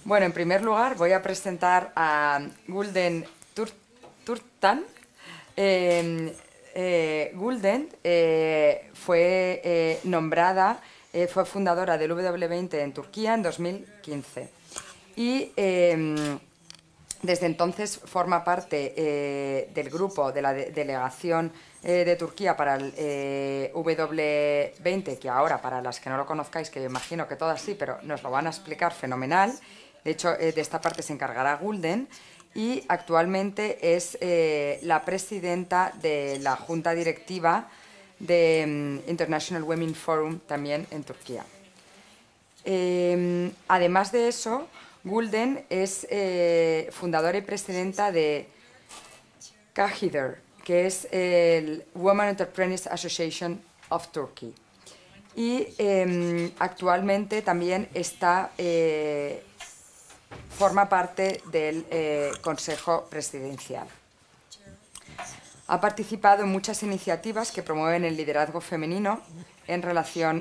Bueno, en primer lugar voy a presentar a Gülden Türktan. Gülden fue nombrada, fue fundadora del W20 en Turquía en 2015 y desde entonces forma parte del grupo de la delegación de Turquía para el W20, que ahora, para las que no lo conozcáis, que yo imagino que todas sí, pero nos lo van a explicar fenomenal. De hecho, de esta parte se encargará Gülden y actualmente es la presidenta de la junta directiva de International Women Forum también en Turquía. Además de eso, Gülden es fundadora y presidenta de CAHIDER, que es el Women Entrepreneurs Association of Turkey. Y actualmente también forma parte del Consejo Presidencial. Ha participado en muchas iniciativas que promueven el liderazgo femenino en relación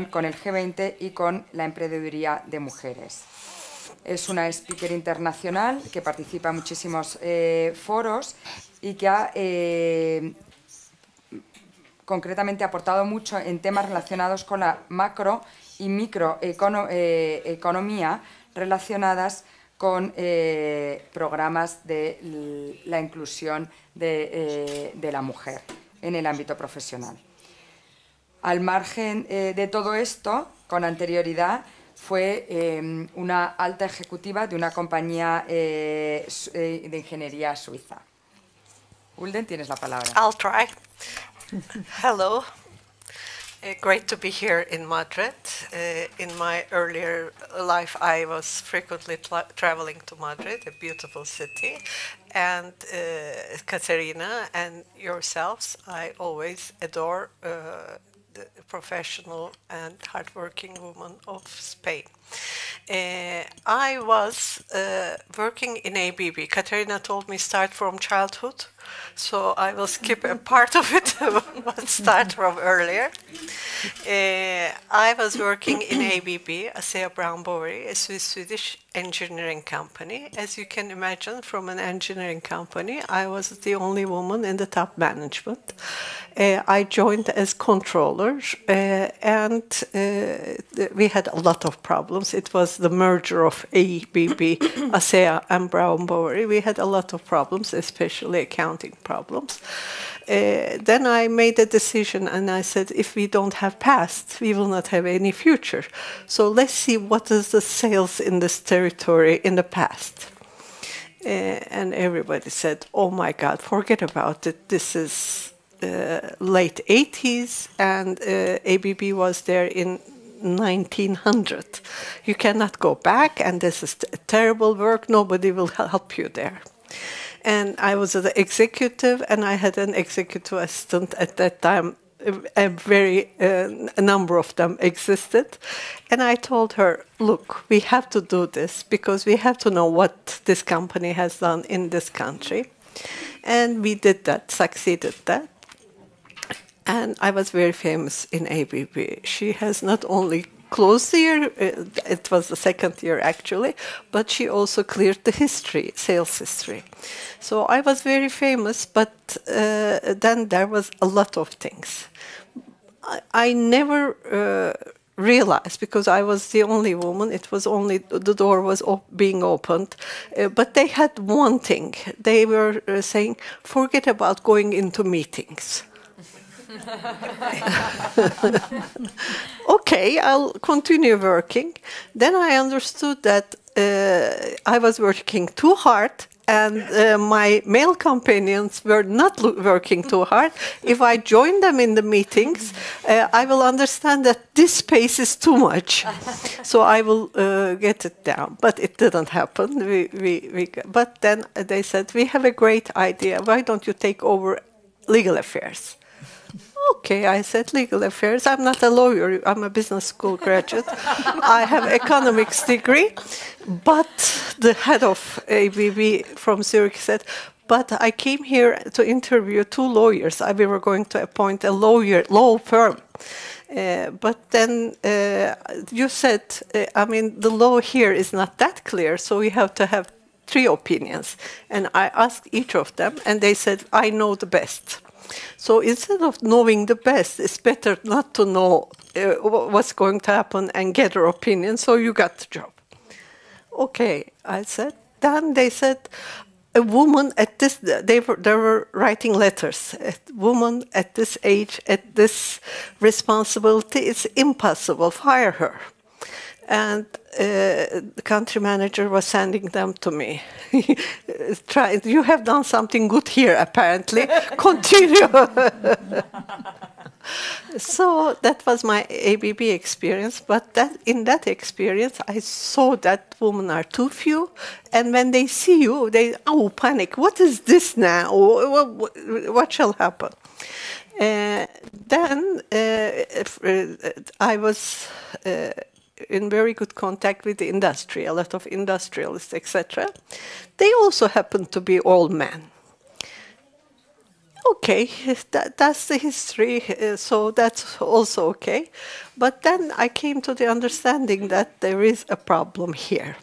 con el G20 y con la emprendeduría de mujeres. Es una speaker internacional que participa en muchísimos foros y que ha concretamente aportado mucho en temas relacionados con la macro y microeconomía relacionadas con programas de la inclusión de la mujer en el ámbito profesional. Al margen de todo esto, con anterioridad, fue una alta ejecutiva de una compañía de ingeniería suiza. Gülden, tienes la palabra. I'll try. Hello. Great to be here in Madrid. In my earlier life, I was frequently traveling to Madrid, a beautiful city. And Katerina and yourselves, I always adore the professional and hardworking woman of Spain. I was working in ABB. Katerina told me start from childhood, so I will skip a part of it, but start from earlier. I was working in ABB, ASEA Brown Boveri, a Swedish engineering company. As you can imagine, from an engineering company, I was the only woman in the top management. I joined as controller, and we had a lot of problems. It was the merger of ABB, ASEA, and Brown Boveri. We had a lot of problems, especially accounting problems. Then I made a decision and I said, if we don't have past, we will not have any future. So let's see what is the sales in this territory in the past. And everybody said, oh my God, forget about it. This is late 80s and ABB was there in 1900. You cannot go back and this is terrible work. Nobody will help you there. And I was the executive, and I had an executive assistant at that time. A number of them existed. And I told her, look, we have to do this because we have to know what this company has done in this country. And we did that, succeeded that. And I was very famous in ABB. She has not only closed the year, it was the second year actually, but she also cleared the history, sales history. So I was very famous, but then there was a lot of things. I never realized, because I was the only woman, it was only, the door was being opened, but they had one thing. They were saying, forget about going into meetings. Okay, I'll continue working. Then I understood that I was working too hard and my male companions were not working too hard. If I join them in the meetings, I will understand that this space is too much. So I will get it down. But it didn't happen. But then they said, we have a great idea. Why don't you take over legal affairs? Okay, I said legal affairs. I'm not a lawyer. I'm a business school graduate. I have economics degree. But the head of ABB from Zurich said, but I came here to interview two lawyers. We were going to appoint a law firm. But then you said, I mean, the law here is not that clear, so we have to have 3 opinions. And I asked each of them, and they said, I know the best. So instead of knowing the best, it's better not to know what's going to happen and get her opinion, so you got the job. Okay, I said. Then they said, a woman at this, they were writing letters. A woman at this age, at this responsibility, it's impossible, fire her. And the country manager was sending them to me. You have done something good here, apparently. Continue. So that was my ABB experience. But in that experience, I saw that women are too few. And when they see you, they panic. What is this now? What shall happen? Then I was in very good contact with the industry, a lot of industrialists, etc. They also happen to be all men. Okay, that's the history, so that's also okay. But then I came to the understanding that there is a problem here.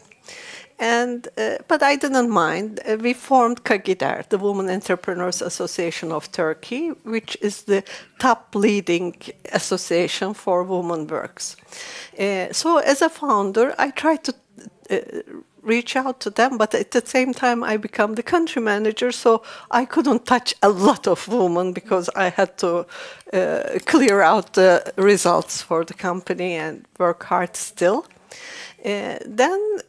And, but I didn't mind. We formed KAGİDER, the Women Entrepreneurs Association of Turkey, which is the top leading association for women works. So as a founder, I tried to reach out to them, but at the same time I became the country manager, so I couldn't touch a lot of women because I had to clear out the results for the company and work hard still. Then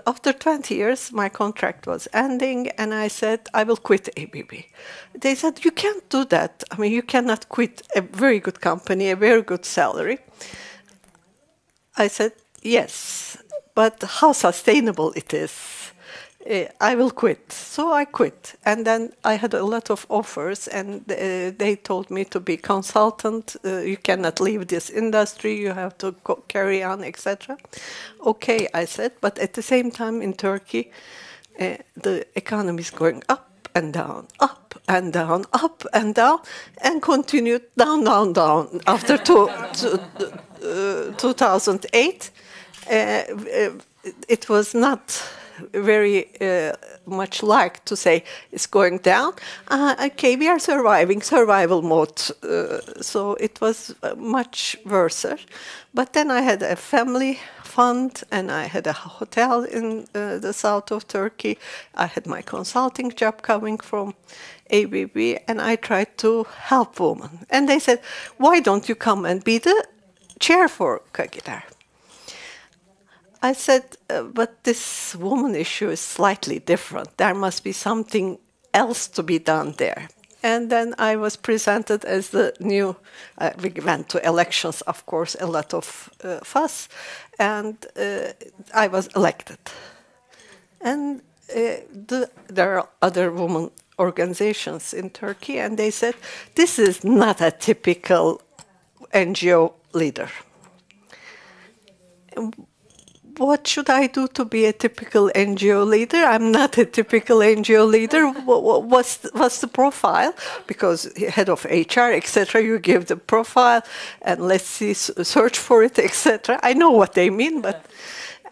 after 20 years, my contract was ending, and I said, I will quit ABB. They said, you can't do that. I mean, you cannot quit a very good company, a very good salary. I said, yes, but how sustainable it is. I will quit. So I quit. And then I had a lot of offers, and they told me to be consultant. You cannot leave this industry. You have to carry on, etc. Okay, I said. But at the same time in Turkey, the economy is going up and down, up and down, up and down, and continued down, down, down. After 2008, it was not very much like to say it's going down. Okay, we are surviving, survival mode. So it was much worse. But then I had a family fund, and I had a hotel in the south of Turkey. I had my consulting job coming from ABB, and I tried to help women. And they said, why don't you come and be the chair for KAGİDER? I said, but this woman issue is slightly different. There must be something else to be done there. And then I was presented as the new, we went to elections, of course, a lot of fuss, and I was elected. And there are other women organizations in Turkey, and they said, this is not a typical NGO leader. What should I do to be a typical NGO leader? I'm not a typical NGO leader. What's the profile? Because head of HR, etc., you give the profile, and let's see, search for it, etc. I know what they mean, but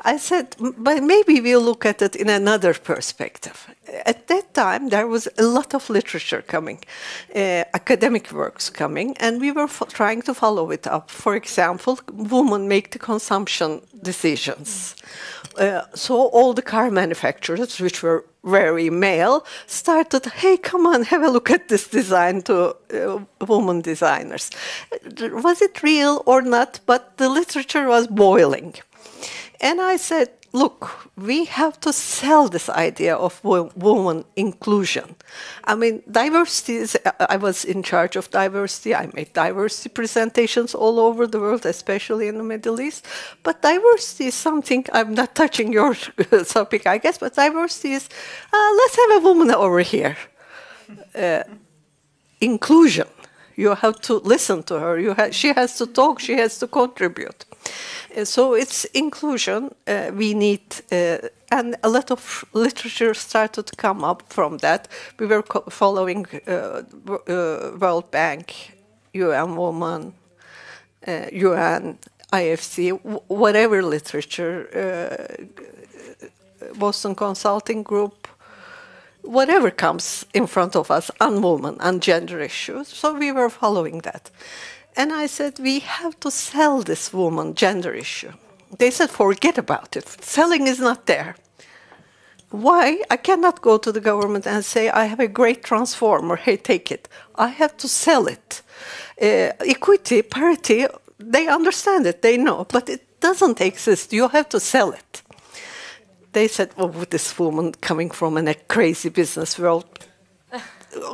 I said, but maybe we'll look at it in another perspective. At that time, there was a lot of literature coming, academic works coming, and we were trying to follow it up. For example, women make the consumption decisions. So all the car manufacturers, which were very male, started, hey, come on, have a look at this design to women designers. Was it real or not? But the literature was boiling. And I said, look, we have to sell this idea of woman inclusion. I mean, diversity is, I was in charge of diversity. I made diversity presentations all over the world, especially in the Middle East. But diversity is something, I'm not touching your topic, I guess, but diversity is, let's have a woman over here. Inclusion. You have to listen to her. She has to talk. She has to contribute. So it's inclusion we need, and a lot of literature started to come up from that. We were following World Bank, UN Women, UN, IFC, whatever literature, Boston Consulting Group, whatever comes in front of us on women and gender issues. So we were following that. And I said, we have to sell this woman gender issue. They said, forget about it. Selling is not there. Why? I cannot go to the government and say, I have a great transformer, hey, take it. I have to sell it. Equity, parity, they understand it, they know, but it doesn't exist. You have to sell it. They said, oh, this woman coming from a crazy business world,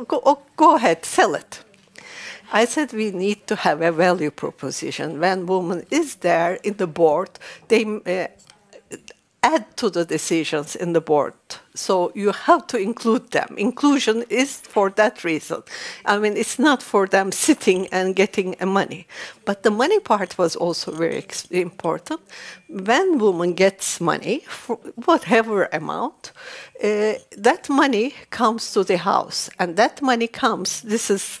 go ahead, sell it. I said we need to have a value proposition. When woman is there in the board, they add to the decisions in the board. So you have to include them. Inclusion is for that reason. I mean, it's not for them sitting and getting money. But the money part was also very important. When woman gets money, for whatever amount, that money comes to the house. And that money comes, this is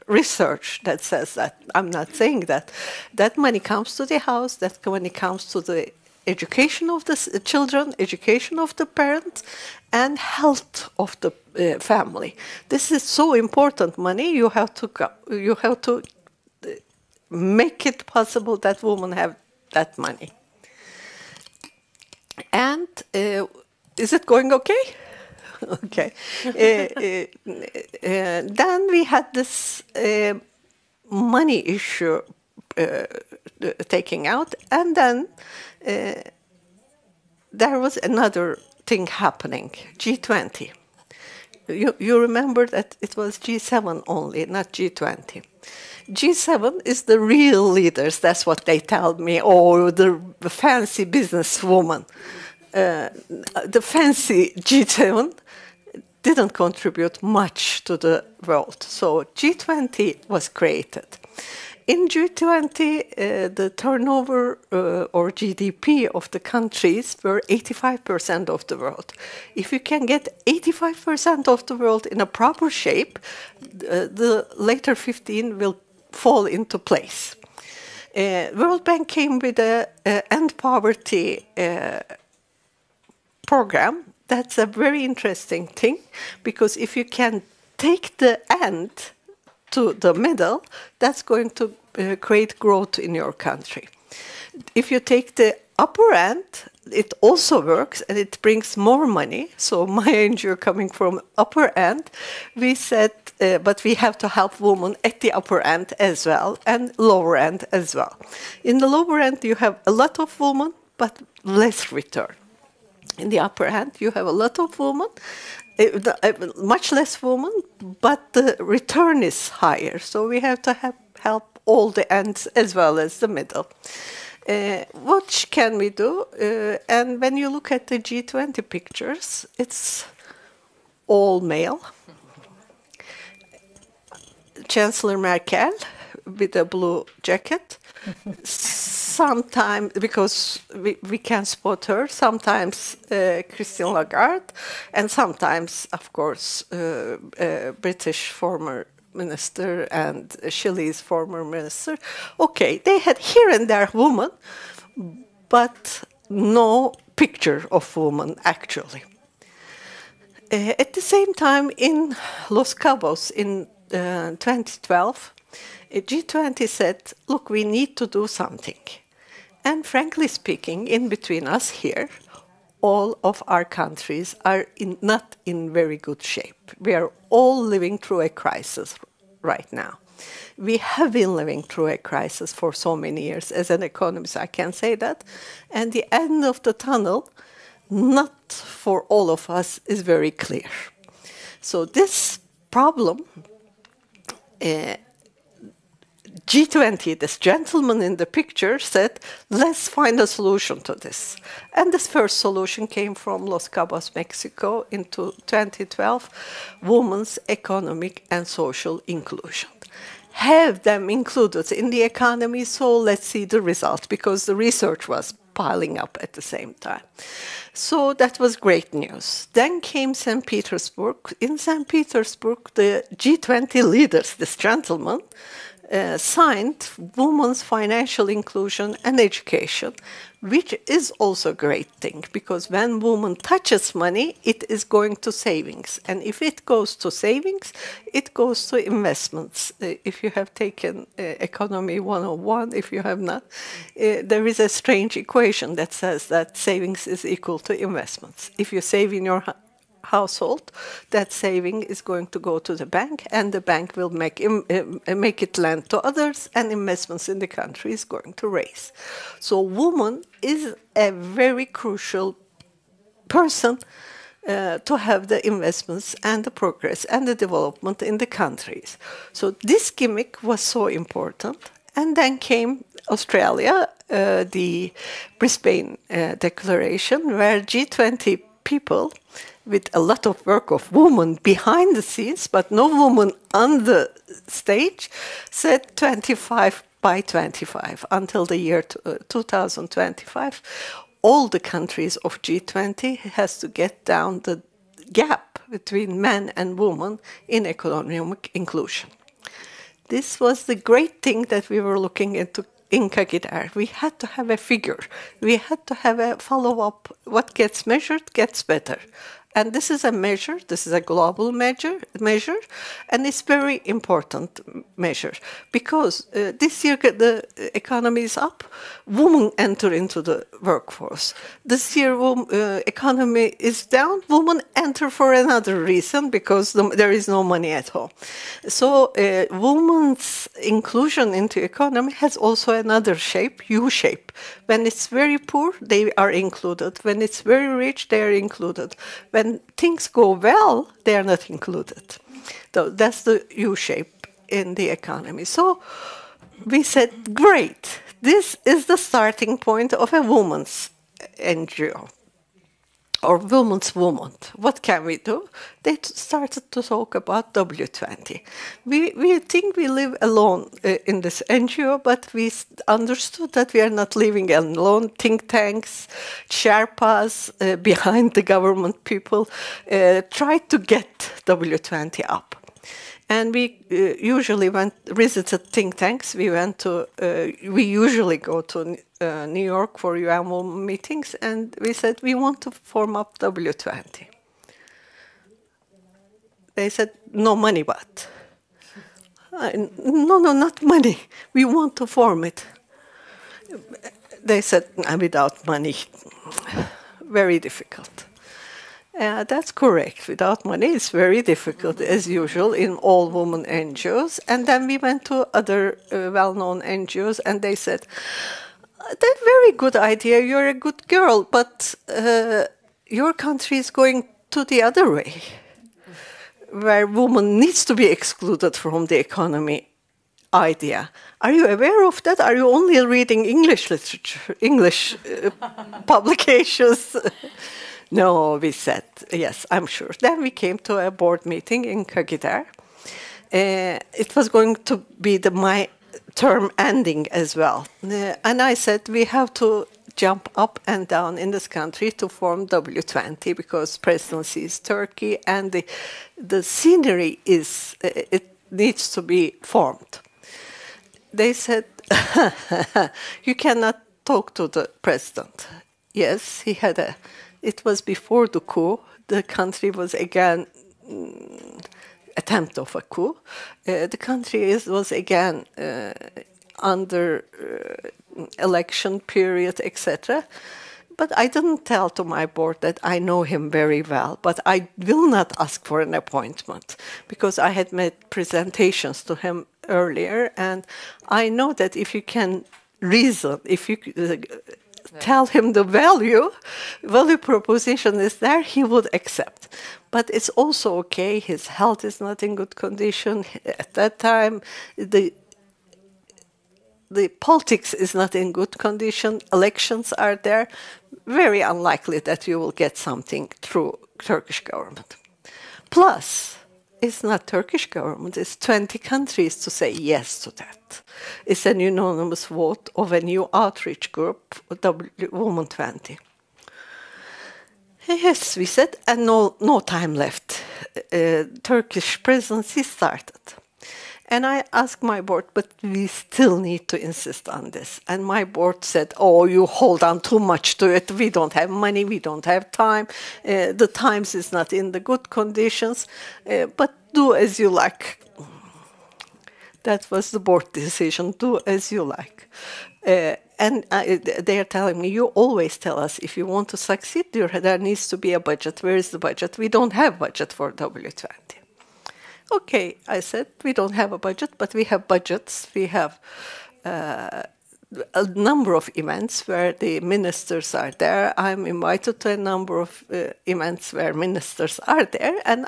research that says that, I'm not saying that. That money comes to the house, that money comes to the education of the children, education of the parents, and health of the family. This is so important money. You have to make it possible that women have that money. And is it going okay? Okay. Then we had this money issue taking out, and then there was another thing happening, G20. You remember that it was G7 only, not G20. G7 is the real leaders, that's what they tell me, or the fancy businesswoman. The fancy G7 didn't contribute much to the world, so G20 was created. In G20, the turnover or GDP of the countries were 85% of the world. If you can get 85% of the world in a proper shape, the later 15 will fall into place. World Bank came with a end poverty program. That's a very interesting thing, because if you can take the end to the middle, that's going to create growth in your country. If you take the upper end, it also works and it brings more money. So my NGO coming from upper end, we said, but we have to help women at the upper end as well and lower end as well. In the lower end, you have a lot of women, but less return. In the upper end, you have a lot of women, much less women, but the return is higher. So we have to help all the ends as well as the middle. What can we do? And when you look at the G20 pictures, it's all male. Chancellor Merkel with a blue jacket. Sometimes, because we can spot her, sometimes Christine Lagarde, and sometimes, of course, British former minister and Chile's former minister. Okay, they had here and there women, but no picture of woman actually. At the same time, in Los Cabos in 2012, G20 said, look, we need to do something. And frankly speaking, in between us here, all of our countries are not in very good shape. We are all living through a crisis right now. We have been living through a crisis for so many years. As an economist, I can say that. And the end of the tunnel, not for all of us, is very clear. So this problem, G20, this gentleman in the picture, said, let's find a solution to this. And this first solution came from Los Cabos, Mexico, into 2012, women's economic and social inclusion. Have them included in the economy, so let's see the result, because the research was piling up at the same time. So that was great news. Then came St. Petersburg. In St. Petersburg, the G20 leaders, this gentleman, signed Women's Financial Inclusion and Education, which is also a great thing, because when woman touches money, it is going to savings. And if it goes to savings, it goes to investments. If you have taken Economy 101, if you have not, there is a strange equation that says that savings is equal to investments. If you save in your household, that saving is going to go to the bank, and the bank will make it lend to others, and investments in the country is going to raise. So woman is a very crucial person to have the investments and the progress and the development in the countries. So this gimmick was so important. And then came Australia, the Brisbane Declaration, where G20 people, with a lot of work of women behind the scenes, but no woman on the stage, said 25 by 25 until the year 2025. All the countries of G20 has to get down the gap between men and women in economic inclusion. This was the great thing that we were looking into in Kagidar. We had to have a figure. We had to have a follow-up. What gets measured gets better. And this is a measure, this is a global measure, and it's very important measure, because this year the economy is up, women enter into the workforce. This year economy is down, women enter for another reason, because there is no money at home. So women's inclusion into economy has also another shape, U-shape. When it's very poor, they are included. When it's very rich, they are included. When things go well, they are not included. So that's the U-shape in the economy. So we said, great, this is the starting point of a woman's NGO, or women's movement. What can we do? They started to talk about W20. We think we live alone in this NGO, but we understood that we are not living alone. Think tanks, Sherpas behind the government people tried to get W20 up. And we usually visited think tanks. We usually go to New York for UN meetings, and we said, we want to form up W20. They said, no money, but. No, not money. We want to form it. They said, without money, very difficult. That's correct. Without money, it's very difficult, as usual, in all women NGOs. And then we went to other well-known NGOs, and they said, that's a very good idea, you're a good girl, but your country is going to the other way, where woman needs to be excluded from the economy idea. Are you aware of that? Are you only reading English literature, English publications? No, we said, yes, I'm sure. Then we came to a board meeting in Kagidar. It was going to be my term ending as well. And I said, we have to jump up and down in this country to form W20, because presidency is Turkey, and the scenery is, it needs to be formed. They said, you cannot talk to the president. Yes, he had it was before the coup. The country was again attempt of a coup. The country was again under election period, etc. But I didn't tell to my board that I know him very well, but I will not ask for an appointment, because I had made presentations to him earlier, and I know that if you can reason, if you tell him the value proposition is there, he would accept. But it's also okay, his health is not in good condition. At that time, the politics is not in good condition, elections are there. Very unlikely that you will get something through Turkish government. Plus, it's not Turkish government, it's 20 countries to say yes to that. It's an unanimous vote of a new outreach group, Women 20. Yes, we said, and no time left. Turkish presidency started. And I asked my board, but we still need to insist on this. And my board said, oh, you hold on too much to it. We don't have money, we don't have time. The Times is not in the good conditions, but do as you like. That was the board decision, do as you like. And they are telling me, you always tell us if you want to succeed, there needs to be a budget. Where is the budget? We don't have budget for W20. Okay, I said, we don't have a budget, but we have budgets. We have a number of events where the ministers are there. I'm invited to a number of events where ministers are there. And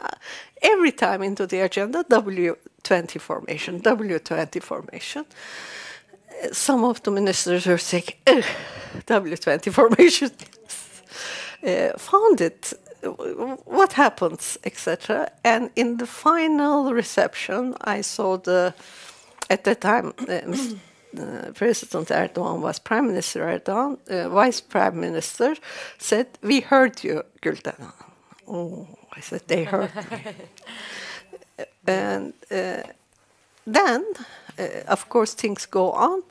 every time into the agenda, W20 formation, W20 formation. Some of the ministers were saying, W20 formation. Found it. What happens, etc. And in the final reception, I saw at that time, President Erdogan was Prime Minister Erdogan, Vice Prime Minister said, we heard you, Gülden. Oh, I said, they heard me. And then, of course, things go on.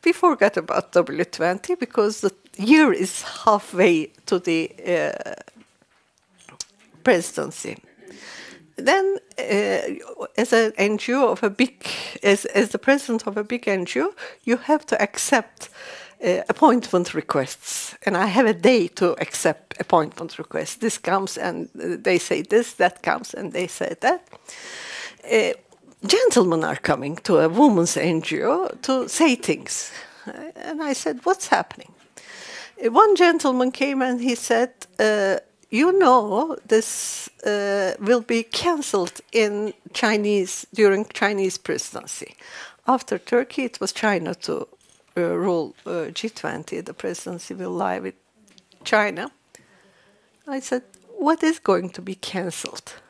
We forgot about W20 because the year is halfway to the presidency. Then, as an NGO of a big, as the president of a big NGO, you have to accept appointment requests, and I have a day to accept appointment requests. This comes and they say this, that comes and they say that. Gentlemen are coming to a women's NGO to say things, and I said, "What's happening?" One gentleman came and he said, you know, this will be cancelled in during Chinese presidency. After Turkey, it was China to rule G20. The presidency will lie with China. I said, what is going to be cancelled?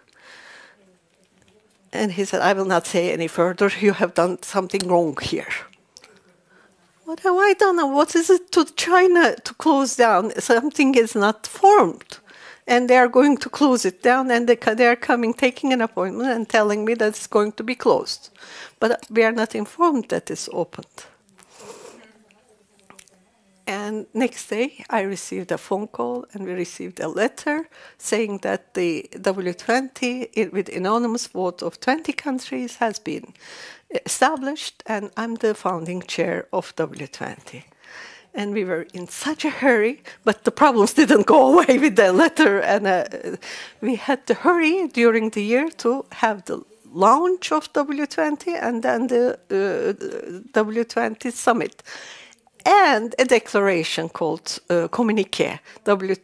And he said, I will not say any further. You have done something wrong here. What have I done? What is it to China to close down? Something is not formed. And they are going to close it down, and they are coming, taking an appointment and telling me that it's going to be closed. But we are not informed that it's opened. And next day, I received a phone call, and we received a letter saying that the W20, with anonymous vote of 20 countries, has been established, and I'm the founding chair of W20. And we were in such a hurry, but the problems didn't go away with the letter. And we had to hurry during the year to have the launch of W20 and then the W20 summit. And a declaration called Communiqué,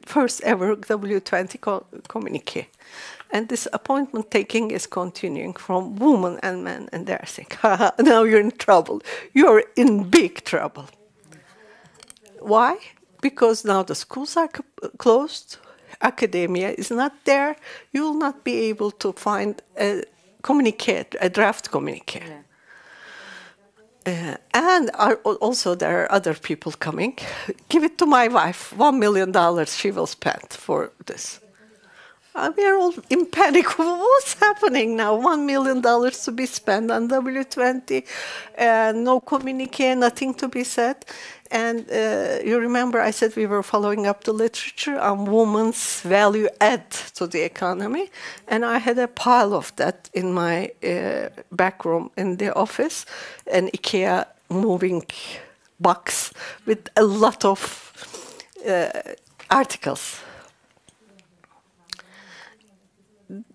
first ever W20 communiqué. And this appointment taking is continuing from women and men. And they're saying, now you're in trouble. You're in big trouble. Why? Because now the schools are closed, academia is not there, you will not be able to find a draft communique. Yeah. And also there are other people coming. Give it to my wife, $1 million she will spend for this. We are all in panic. What's happening now? $1 million to be spent on W20, no communique, nothing to be said. And you remember I said we were following up the literature on women's value add to the economy. And I had a pile of that in my back room in the office, an IKEA moving box with a lot of articles.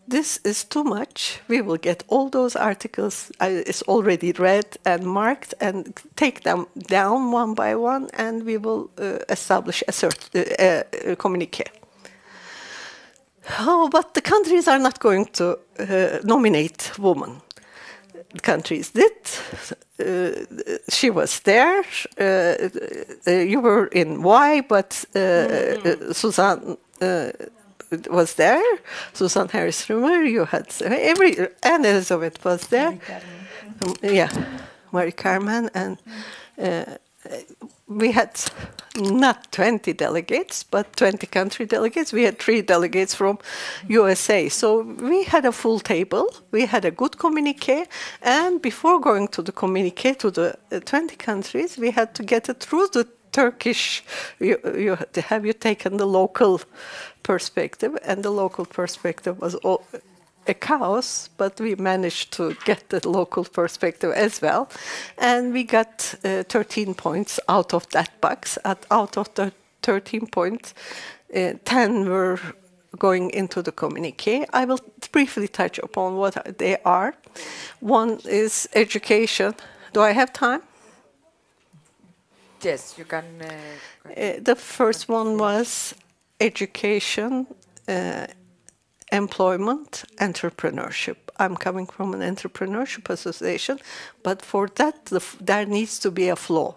This is too much. We will get all those articles. It's already read and marked, and take them down one by one, and we will establish a communique. Oh, but the countries are not going to nominate women. The countries did. She was there. You were in Y, but Susan was there. Susan Harris-Rumor, you had and Elizabeth was there. Yeah, Marie Carmen, and we had not 20 delegates, but 20 country delegates. We had 3 delegates from USA. So we had a full table. We had a good communique. And before going to the communique to the 20 countries, we had to get it through the Turkish. Have you taken the local perspective? And the local perspective was a chaos, but we managed to get the local perspective as well. And we got 13 points out of that box. Out of the 13 points, 10 were going into the communique. I will briefly touch upon what they are. One is education. Do I have time? Yes, you can. The first one was education, employment, entrepreneurship. I'm coming from an entrepreneurship association, but for that, there needs to be a flow.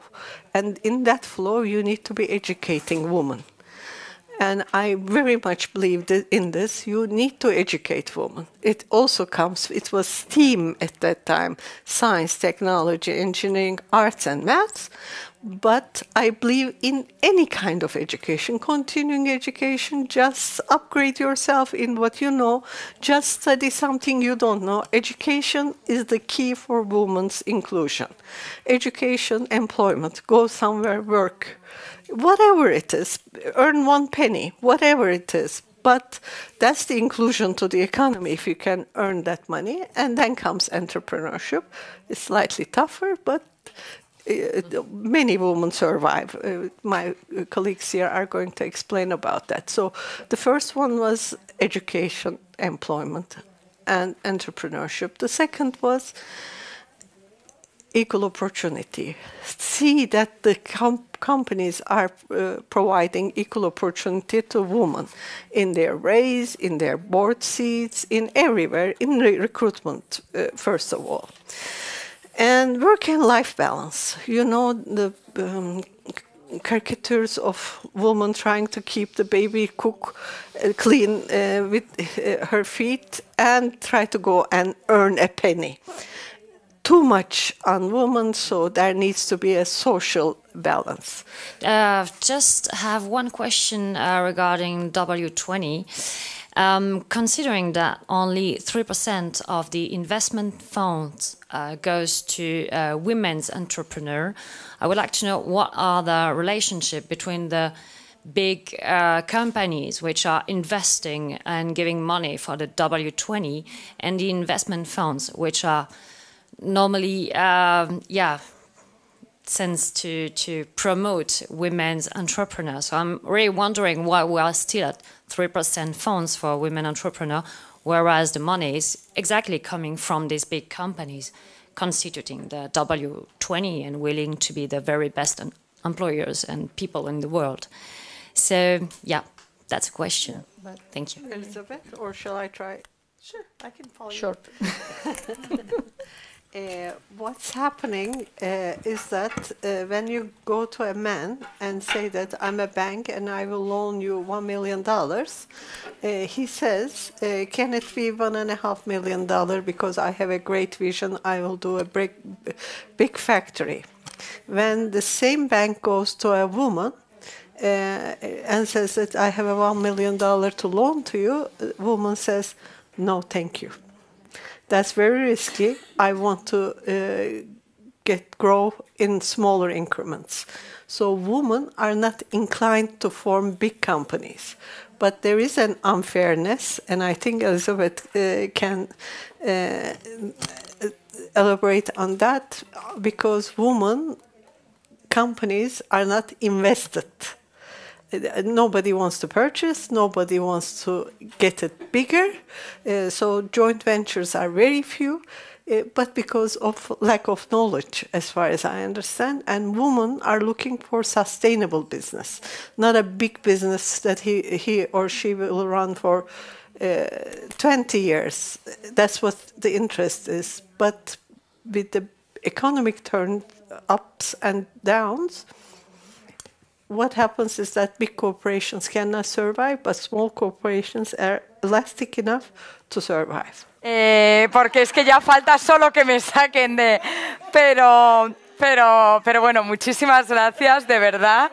And in that flow, you need to be educating women. And I very much believe in this. You need to educate women. It also comes, it was STEAM at that time, science, technology, engineering, arts, and maths. But I believe in any kind of education, continuing education, just upgrade yourself in what you know, just study something you don't know. Education is the key for women's inclusion. Education, employment, go somewhere, work. Whatever it is, earn 1 penny, whatever it is. But that's the inclusion to the economy if you can earn that money. And then comes entrepreneurship. It's slightly tougher, but many women survive. My colleagues here are going to explain about that. So the first one was education, employment, and entrepreneurship. The second was equal opportunity. See that the companies are providing equal opportunity to women in their raise, in their board seats, in everywhere, in recruitment, first of all. And work and life balance. You know, the caricatures of women trying to keep the baby cook clean with her feet and try to go and earn a penny. Too much on women, so there needs to be a social balance. Just have one question regarding W20. Considering that only 3% of the investment funds goes to women's entrepreneur, I would like to know what are the relationship between the big companies which are investing and giving money for the W20 and the investment funds which are normally, sense to promote women's entrepreneurs. So I'm really wondering why we are still at 3% funds for women entrepreneurs, whereas the money is exactly coming from these big companies constituting the W20 and willing to be the very best employers and people in the world. So, yeah, that's a question. Thank you. Elizabeth, or shall I try? Sure, I can follow you. Sure. What's happening is that when you go to a man and say that I'm a bank and I will loan you $1 million, he says, can it be $1.5 million because I have a great vision, I will do a big factory. When the same bank goes to a woman and says that I have a $1 million to loan to you, the woman says, no, thank you. That's very risky. I want to grow in smaller increments. So women are not inclined to form big companies. But there is an unfairness, and I think Elizabeth can elaborate on that, because women companies are not invested. Nobody wants to purchase, nobody wants to get it bigger, so joint ventures are very few, but because of lack of knowledge, as far as I understand, and women are looking for sustainable business, not a big business that he or she will run for 20 years. That's what the interest is, but with the economic turn ups and downs, what happens is that big corporations cannot survive, but small corporations are elastic enough to survive. Porque es que ya falta solo que me saquen de... Pero Pero bueno, muchísimas gracias, de verdad.